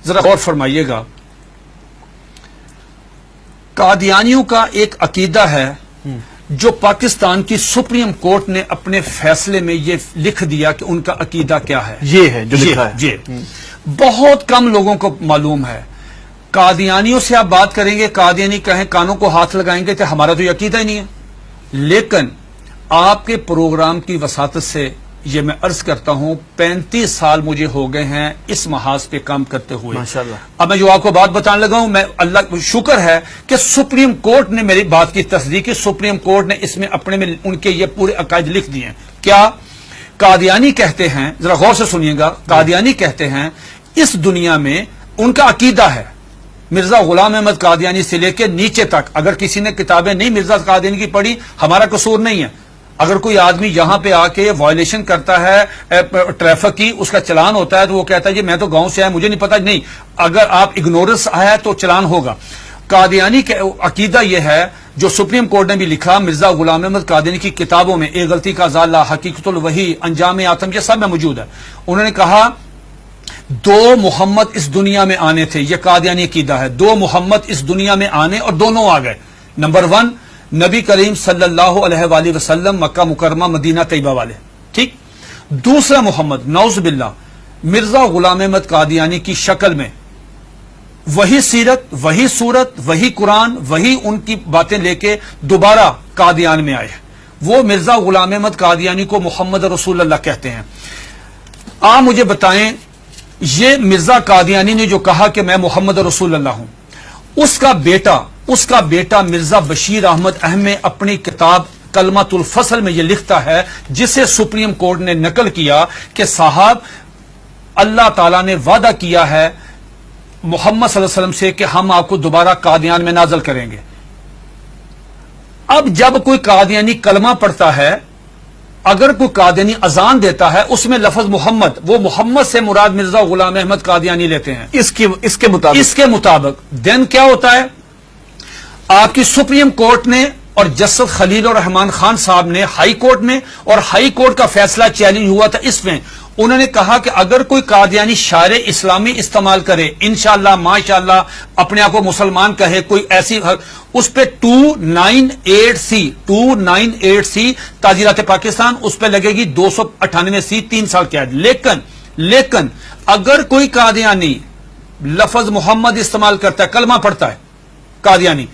ذرا غور فرمائیے گا، قادیانیوں کا ایک عقیدہ ہے جو پاکستان کی سپریم کورٹ نے اپنے فیصلے میں یہ لکھ دیا کہ ان کا عقیدہ کیا ہے، یہ ہے جو لکھا ہے. جی بہت کم لوگوں کو معلوم ہے. قادیانیوں سے آپ بات کریں گے، قادیانی کہیں کانوں کو ہاتھ لگائیں گے کہ ہمارا تو یہ عقیدہ ہی نہیں ہے. لیکن آپ کے پروگرام کی وساطت سے یہ میں عرض کرتا ہوں 35 سال مجھے ہو گئے ہیں اس محاذ پہ کام کرتے ہوئے. ماشاءاللہ. اب میں جو آپ کو بات بتانے لگا ہوں، میں اللہ شکر ہے کہ سپریم کورٹ نے میری بات کی تصدیق کی. سپریم کورٹ نے اس میں اپنے میں ان کے یہ پورے عقائد لکھ دیے ہیں. کیا قادیانی کہتے ہیں، ذرا غور سے سنیے گا، قادیانی کہتے ہیں اس دنیا میں ان کا عقیدہ ہے مرزا غلام احمد قادیانی سے لے کے نیچے تک. اگر کسی نے کتابیں نہیں مرزا قادیانی کی پڑھی، ہمارا قصور نہیں ہے. اگر کوئی آدمی یہاں پہ آ کے وائلیشن کرتا ہے ٹریفک کی، اس کا چلان ہوتا ہے تو وہ کہتا ہے جی میں تو گاؤں سے آیا، مجھے نہیں پتا. نہیں، اگر آپ اگنورنس آیا تو چلان ہوگا. قادیانی کا عقیدہ یہ ہے جو سپریم کورٹ نے بھی لکھا مرزا غلام احمد قادیانی کی کتابوں میں، ایک غلطی کا ازالہ، حقیقت الوحی، انجام آتم، یہ سب میں موجود ہے. انہوں نے کہا 2 محمد اس دنیا میں آنے تھے. یہ قادیانی عقیدہ ہے، 2 محمد اس دنیا میں آنے اور دونوں آ گئے. نمبر 1 نبی کریم صلی اللہ علیہ وآلہ وسلم، مکہ مکرمہ مدینہ طیبہ والے، ٹھیک. دوسرا محمد نعوذ باللہ مرزا غلام احمد قادیانی کی شکل میں، وہی سیرت، وہی صورت، وہی قرآن، وہی ان کی باتیں لے کے دوبارہ قادیان میں آئے. وہ مرزا غلام احمد قادیانی کو محمد رسول اللہ کہتے ہیں. آپ مجھے بتائیں یہ مرزا قادیانی نے جو کہا کہ میں محمد رسول اللہ ہوں، اس کا بیٹا مرزا بشیر احمد احمد اپنی کتاب کلمۃ الفصل میں یہ لکھتا ہے، جسے سپریم کورٹ نے نقل کیا کہ صاحب اللہ تعالیٰ نے وعدہ کیا ہے محمد صلی اللہ علیہ وسلم سے کہ ہم آپ کو دوبارہ قادیان میں نازل کریں گے. اب جب کوئی قادیانی کلمہ پڑھتا ہے، اگر کوئی قادیانی اذان دیتا ہے، اس میں لفظ محمد، وہ محمد سے مراد مرزا غلام احمد قادیانی لیتے ہیں اس کے مطابق دین کیا ہوتا ہے؟ آپ کی سپریم کورٹ نے اور جسٹس خلیل الرحمان خان صاحب نے ہائی کورٹ میں، اور ہائی کورٹ کا فیصلہ چیلنج ہوا تھا اس میں، انہوں نے کہا کہ اگر کوئی قادیانی شاعر اسلامی استعمال کرے، انشاءاللہ ماشاءاللہ اپنے آپ کو مسلمان کہے، کوئی ایسی، اس پہ 298C تعزیرات پاکستان، اس پہ لگے گی 298C 3 سال قید. لیکن اگر کوئی قادیانی لفظ محمد استعمال کرتا ہے، کلمہ پڑھتا ہے قادیانی،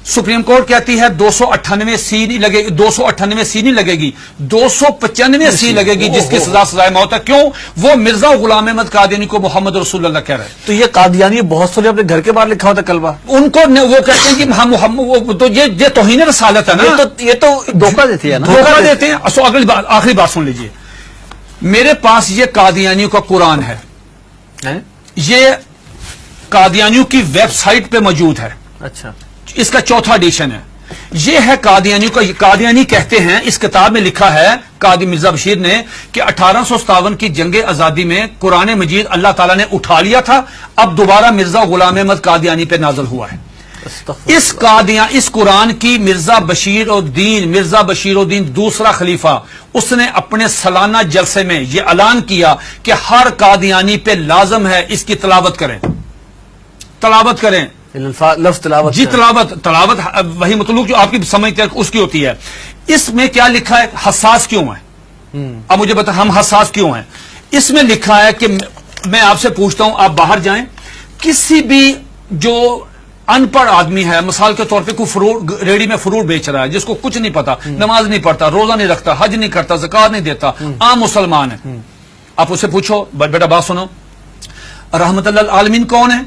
سپریم کورٹ کہتی ہے 298C نہیں لگے گی، 298C نہیں لگے گی، 295C لگے گی، جس کی سزا سزائے موت ہے. کیوں؟ وہ مرزا غلام احمد قادیانی کو محمد رسول اللہ کہہ رہے ہیں. تو یہ قادیانی بہت سارے اپنے گھر کے باہر لکھا ہوتا کلمہ، ان کو وہ کہتے ہیں کہ ہم محمد، تو یہ توہین رسالت ہے نا. یہ تو دھوکہ دیتے ہیں نا، دھوکہ دیتے ہیں. آخری بات سن لیجئے، میرے پاس یہ قادیانیوں کا قرآن ہے، یہ قادیانیوں کی ویب سائٹ پہ موجود ہے. اچھا، اس کا 4تھا ایڈیشن ہے. یہ ہے قادیانیوں کا. قادیانی کہتے ہیں، اس کتاب میں لکھا ہے قادی مرزا بشیر نے کہ 1857 کی جنگ آزادی میں قرآن مجید اللہ تعالیٰ نے اٹھا لیا تھا، اب دوبارہ مرزا غلام احمد قادیانی پہ نازل ہوا ہے. اس قرآن کی مرزا بشیر الدین دوسرا خلیفہ، اس نے اپنے سالانہ جلسے میں یہ اعلان کیا کہ ہر قادیانی پہ لازم ہے اس کی تلاوت کریں. لفظ تلاوت، جی تلاوت وہی مطلوب جو آپ کی سمجھتے ہیں اس کی ہوتی ہے. اس میں کیا لکھا ہے؟ حساس کیوں ہے؟ اب مجھے بتا ہم حساس کیوں ہیں؟ اس میں لکھا ہے کہ میں آپ سے پوچھتا ہوں، آپ باہر جائیں، کسی بھی جو ان پڑھ آدمی ہے، مثال کے طور پہ کوئی ریڑی میں فروٹ بیچ رہا ہے، جس کو کچھ نہیں پتا، نماز نہیں پڑھتا، روزہ نہیں رکھتا، حج نہیں کرتا، زکات نہیں دیتا، عام مسلمان ہے، آپ اسے پوچھو بیٹا بات سنو، رحمت اللہ العالمین کون ہے؟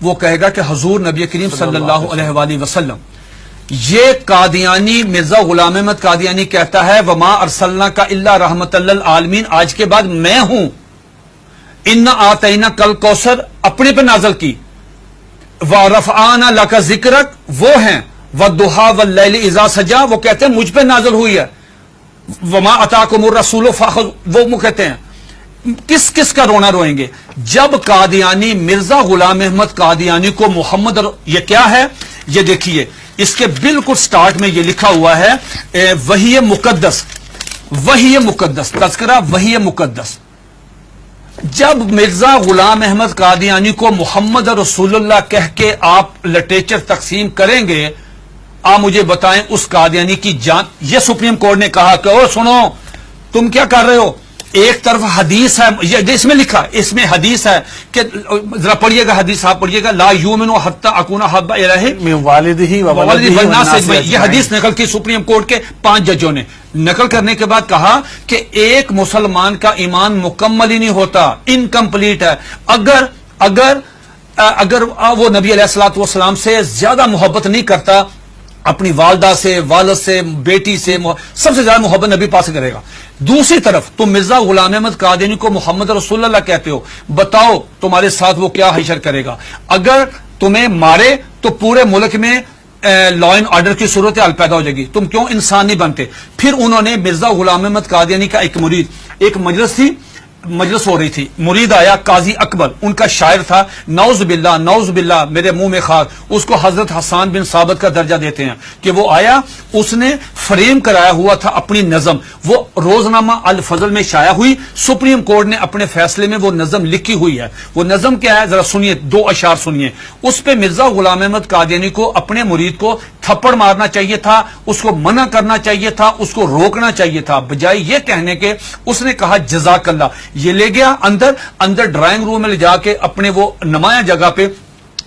وہ کہے گا کہ حضور نبی کریم صلی اللہ علیہ وآلہ وسلم. یہ قادیانی مرزا غلام احمد قادیانی کہتا ہے وما ارسلناک الا رحمت للعالمین، آج کے بعد میں ہوں. انا آتینا کل کوثر اپنے پہ نازل کی، ورفعنا لک ذکرک وہ ہیں، والضحی واللیل اذا سجا وہ کہتے ہیں مجھ پہ نازل ہوئی ہے، وما اتاکم الرسول فخذ وہ کہتے ہیں. کس کا رونا روئیں گے جب قادیانی مرزا غلام احمد قادیانی کو محمد یہ کیا ہے؟ یہ دیکھیے اس کے بالکل سٹارٹ میں یہ لکھا ہوا ہے وحی مقدس تذکرہ وحی مقدس. جب مرزا غلام احمد قادیانی کو محمد رسول اللہ کہہ کے آپ لٹریچر تقسیم کریں گے، آپ مجھے بتائیں اس قادیانی کی جان. یہ سپریم کورٹ نے کہا کہ او سنو تم کیا کر رہے ہو، ایک طرف حدیث ہے، یہ اس میں لکھا، اس میں حدیث ہے کہ ذرا پڑھیے گا حدیث، آپ پڑھیے گا، لا یؤمن حتی اکون احب الیہ من والدہ و ولدہ والناس والناس اجمعین. یہ حدیث نقل کی سپریم کورٹ کے 5 ججوں نے. نقل کرنے کے بعد کہا کہ ایک مسلمان کا ایمان مکمل ہی نہیں ہوتا، انکمپلیٹ ہے اگر وہ نبی علیہ الصلوۃ والسلام سے زیادہ محبت نہیں کرتا، اپنی والدہ سے، والد سے، بیٹی سے، سب سے زیادہ محبت نبی پاس کرے گا. دوسری طرف تم مرزا غلام احمد قادیانی کو محمد رسول اللہ کہتے ہو، بتاؤ تمہارے ساتھ وہ کیا حشر کرے گا. اگر تمہیں مارے تو پورے ملک میں لا اینڈ آرڈر کی صورتحال پیدا ہو جائے گی، تم کیوں انسان نہیں بنتے. پھر انہوں نے مرزا غلام احمد قادیانی کا ایک مرید، ایک مجلس ہو رہی تھی، مرید آیا قاضی اکبر، ان کا شاعر تھا، نعوذ باللہ میرے منہ میں خاک، اس کو حضرت حسان بن ثابت کا درجہ دیتے ہیں کہ وہ آیا، اس نے فریم کرایا ہوا تھا اپنی نظم، وہ روزنامہ الفضل میں شائع ہوئی. سپریم کورٹ نے اپنے فیصلے میں وہ نظم لکھی ہوئی ہے. وہ نظم کیا ہے ذرا سنیے، 2 اشعار سنیے. اس پہ مرزا غلام احمد قادیانی کو اپنے مرید کو تھپڑ مارنا چاہیے تھا، اس کو منع کرنا چاہیے تھا، اس کو روکنا چاہیے تھا، بجائے یہ کہنے کے اس نے کہا جزاک اللہ. یہ لے گیا اندر ڈرائنگ روم میں لے جا کے اپنے وہ نمایاں جگہ پہ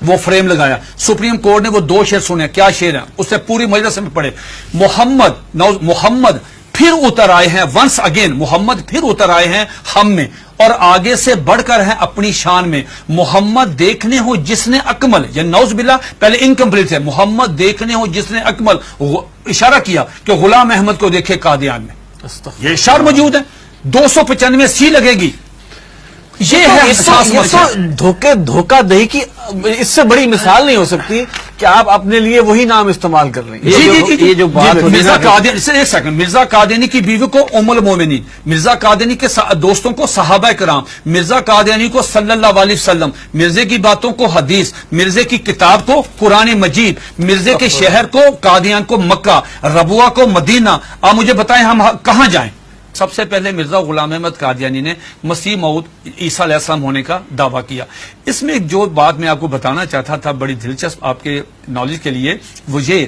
وہ فریم لگایا. سپریم کورٹ نے وہ 2 شعر سنے. کیا شعر ہیں اس سے پوری مجلس میں پڑھے. محمد پھر اتر آئے ہیں، ونس اگین محمد پھر اتر آئے ہیں ہم میں، اور آگے سے بڑھ کر ہیں اپنی شان میں. محمد دیکھنے ہو جس نے اکمل، یا نعوذ باللہ پہلے انکمپلیٹ ہے، محمد دیکھنے ہو جس نے اکمل، اشارہ کیا کہ غلام احمد کو دیکھے قادیان میں. یہ اشعار موجود ہے، 295 سی لگے گی. یہ ہے دھوکہ دہی کی اس سے بڑی مثال نہیں ہو سکتی کہ آپ اپنے لیے وہی نام استعمال کر رہے ہیں. یہ جو بات مرزا قادیانی، ایک سیکنڈ، مرزا قادیانی کی بیوی کو ام المومنین، مرزا قادیانی کے دوستوں کو صحابہ کرام، مرزا قادیانی کو صلی اللہ علیہ وسلم، مرزے کی باتوں کو حدیث، مرزے کی کتاب کو قرآن مجید، مرزے کے شہر کو قادیان کو مکہ، ربوہ کو مدینہ. آپ مجھے بتائیں ہم کہاں جائیں؟ سب سے پہلے مرزا غلام احمد قادیانی نے مسیح موعود عیسیٰ علیہ السلام ہونے کا دعویٰ کیا. اس میں جو بات میں آپ کو بتانا چاہتا تھا بڑی دلچسپ آپ کے نالج کے لیے، وہ یہ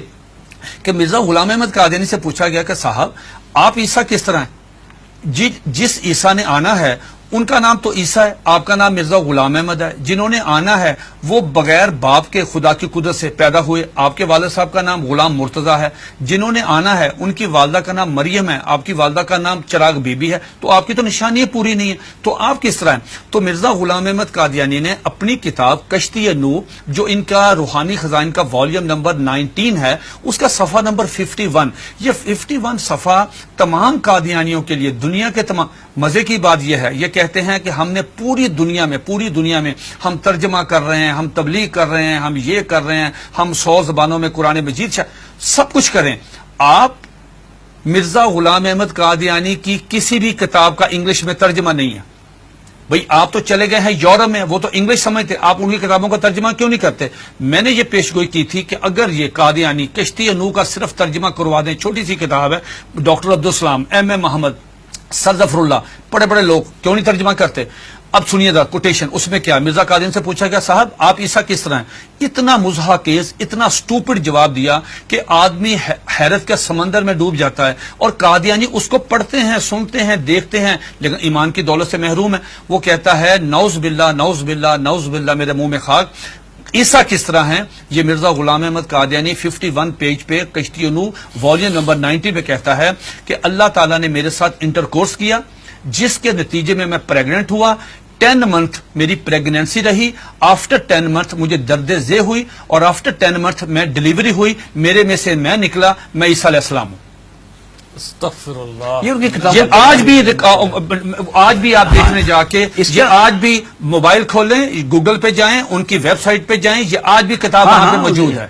کہ مرزا غلام احمد قادیانی سے پوچھا گیا کہ صاحب آپ عیسیٰ کس طرح ہیں؟ جس عیسیٰ نے آنا ہے ان کا نام تو عیسیٰ ہے، آپ کا نام مرزا غلام احمد ہے. جنہوں نے آنا ہے وہ بغیر باپ کے خدا کی قدرت سے پیدا ہوئے، آپ کے والد صاحب کا نام غلام مرتضیٰ ہے. جنہوں نے آنا ہے ان کی والدہ کا نام مریم ہے، آپ کی والدہ کا نام چراغ بی بی ہے. تو آپ کی تو نشانی پوری نہیں ہے، تو آپ کس طرح ہیں؟ تو مرزا غلام احمد قادیانی نے اپنی کتاب کشتی نوح، جو ان کا روحانی خزائن کا والیوم نمبر 19 ہے، اس کا صفحہ نمبر 51، یہ 51 صفحہ تمام قادیانیوں کے لیے، دنیا کے تمام. مزے کی بات یہ ہے، یہ کہتے ہیں کہ ہم نے پوری دنیا میں ہم ترجمہ کر رہے ہیں، ہم تبلیغ کر رہے ہیں، ہم یہ کر رہے ہیں، ہم 100 زبانوں میں قرآن مجید سب کچھ کریں. آپ مرزا غلام احمد قادیانی کی کسی بھی کتاب کا انگلش میں ترجمہ نہیں ہے. بھئی آپ تو چلے گئے ہیں یورپ میں، وہ تو انگلش سمجھتے، آپ ان کی کتابوں کا ترجمہ کیوں نہیں کرتے؟ میں نے یہ پیشگوئی کی تھی کہ اگر یہ قادیانی کشتی نوح کا صرف ترجمہ کروا دیں، چھوٹی سی کتاب ہے، ڈاکٹر عبدالسلام، ایم محمد، سر ظفر اللہ، بڑے لوگ کیوں نہیں ترجمہ کرتے؟ اب سنیے دا کوٹیشن، اس میں کیا مرزا قادیانی سے پوچھا گیا صاحب آپ عیسیٰ کس طرح ہیں؟ اتنا مضحکیز، اتنا سٹوپڈ جواب دیا کہ آدمی حیرت کے سمندر میں ڈوب جاتا ہے. اور قادیانی اس کو پڑھتے ہیں، سنتے ہیں، دیکھتے ہیں، لیکن ایمان کی دولت سے محروم ہے. وہ کہتا ہے نعوذ باللہ میرے منہ میں خاک، عیسیٰ کس طرح ہیں؟ یہ مرزا غلام احمد قادیانی 51 پیج پہ کشتی نوح والیوم نمبر 90 پہ کہتا ہے کہ اللہ تعالیٰ نے میرے ساتھ انٹرکورس کیا، جس کے نتیجے میں پریگننٹ ہوا. 10 منتھ میری پریگنینسی رہی، آفٹر 10 منتھ مجھے درد ذیل ہوئی، اور آفٹر 10 منتھ میں ڈیلیوری ہوئی، میرے میں سے میں نکلا، میں عیسیٰ علیہ السلام ہوں. استغفر اللہ. یہ آج بھی آپ دیکھنے جا کے، یہ آج بھی موبائل کھولیں، گوگل پہ جائیں، ان کی ویب سائٹ پہ جائیں، یہ آج بھی کتاب وہاں پہ موجود ہے.